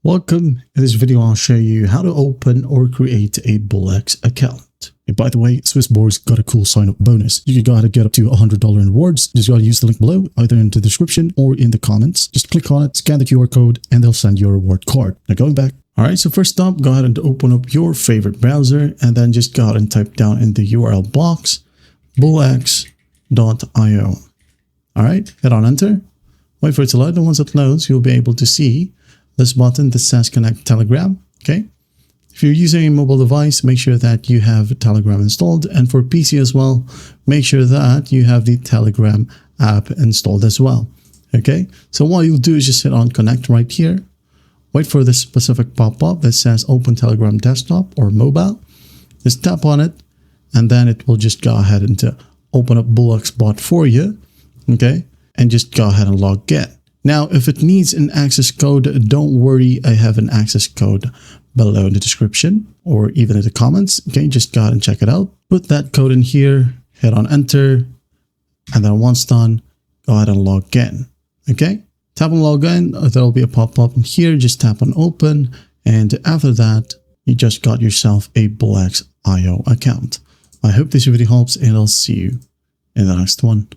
Welcome. In this video, I'll show you how to open or create a BullX account. And by the way, Swissborg's got a cool sign-up bonus. You can go ahead and get up to $100 in rewards. Just gotta use the link below, either in the description or in the comments. Just click on it, scan the QR code, and they'll send you a reward card. Now going back. Alright, so first up, go ahead and open up your favorite browser, and then just go ahead and type down in the URL box, bullx.io. Alright, hit on enter. Wait for it to load, and once it loads, you'll be able to see this button that says Connect Telegram. Okay. If you're using a mobile device, make sure that you have Telegram installed. And for PC as well, make sure that you have the Telegram app installed as well. Okay. So what you'll do is just hit on Connect right here. Wait for this specific pop-up that says Open Telegram Desktop or Mobile. Just tap on it, and then it will just go ahead and open up BullX bot for you. Okay. And just go ahead and log in. Now, if it needs an access code, don't worry, I have an access code below in the description or even in the comments. Okay, just go ahead and check it out. Put that code in here, hit on enter, and then once done, go ahead and log in. Okay, tap on log in, there'll be a pop-up in here, just tap on open, and after that, you just got yourself a BullX.io account. I hope this video helps, and I'll see you in the next one.